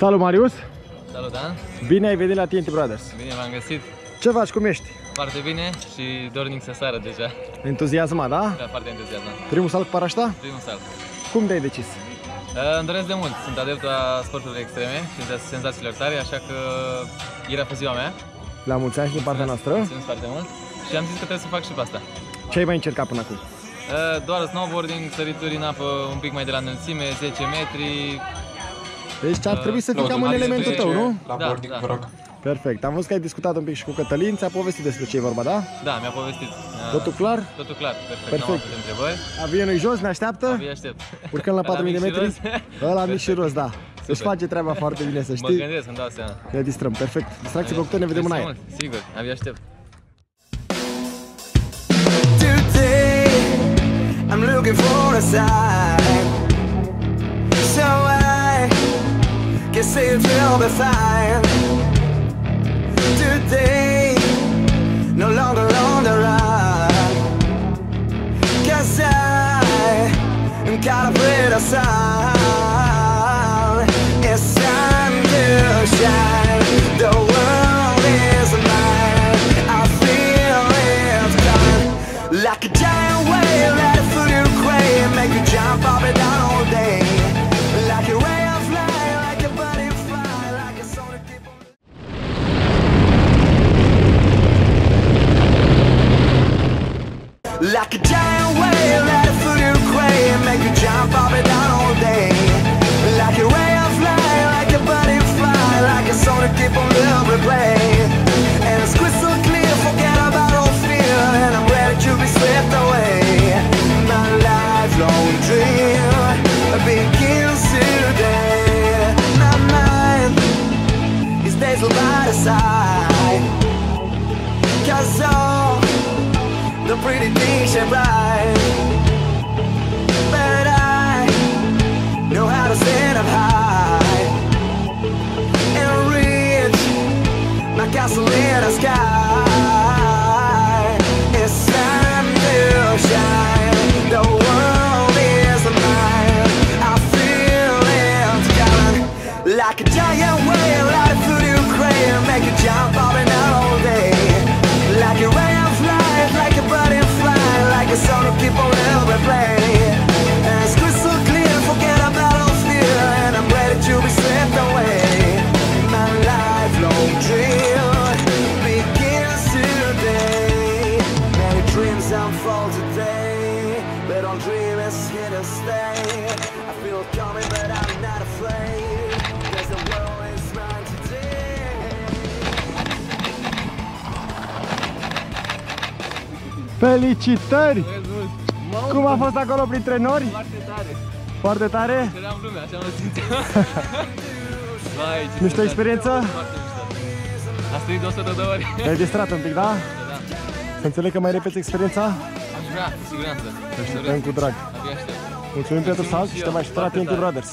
Salut, Marius! Salut, Dan! Bine ai venit la TNT Brothers! Bine v-am găsit! Ce faci, cum ești? Foarte bine și dornic să sară deja. Entuziasmat, da? Da, foarte entuziasmat. Primul salt cu parașta? Primul salt. Cum te-ai decis? Îmi doresc de mult. Sunt adept la sporturile extreme și de senzațiilor tare, așa că ieri a fost ziua mea. La mulți ani și din partea noastră. Mulțumesc foarte mult. Și am zis că trebuie să fac și pe asta. Ce ai mai încercat până acum? Doar snowboarding, sărituri în apă un pic mai de la înălțime, 10 metri. Deci ar trebui să fii cam în elementul tău, nu? La boarding, vă rog. Perfect. Am văzut că ai discutat un pic și cu Cătălin, ți-a povestit despre ce e vorba, da? Da, mi-a povestit. Totul clar? Totul clar, perfect. Perfect. Nu am avut întrebări. Avionul jos, ne așteaptă? Abia aștept. Urcăm la 4000 de metri? Ăla mic și roz, da. Își face treaba foarte bine, să Mă știi. gândesc, îmi dau seama. Ne distrăm, perfect. Distracție făcută, ne vedem în aer. Sigur, abia aștept. I'm looking for a sign, so I can say it will be fine. Today, no longer on the run, 'cause I'm caught up with a sun. It's time to shine, the world is mine. I feel it's coming like a giant wave. Make you jump up and down all day, like a ray of light, like a butterfly, like a song to keep on. Like a giant wave, let it fill your crave, make you jump up and down all day, like a ray of light, like a butterfly, like a song to keep on replay. And it's crystal clear, forget about all fear, and I'm ready to be swept away. My lifelong dream begins today. My mind is dazzled by the sight, 'cause all the pretty things shine bright. But I know how to stand up high and reach my castle in the sky. It's time to shine, the world is mine. I feel it coming like a giant wave, like a food you crave, make you jump up and down all day, like a ray of light, like a butterfly, like a song to keep on replay. And it's crystal clear, forget about all fear, and I'm ready to be swept away. My lifelong dream begins today. Many dreams unfold today, but all dream is here to stay. I feel it coming, but I'm not afraid, 'cause the world is mine today. Felicitări! Cum a fost acolo printre nori? Foarte tare. Foarte tare? Ceream lumea, așa mă simțeam. Vai, ce Mișto experiență? Foarte mișto. A străit 100 de ori. Te-ai distrat un pic, da? Da. Să înțeleg că mai repeți experiența? Aș vrea, cu siguranță. Te așteptăm cu drag. Abia aștept. Mulțumim pentru salt și te mai așteptăm la TNT Brothers.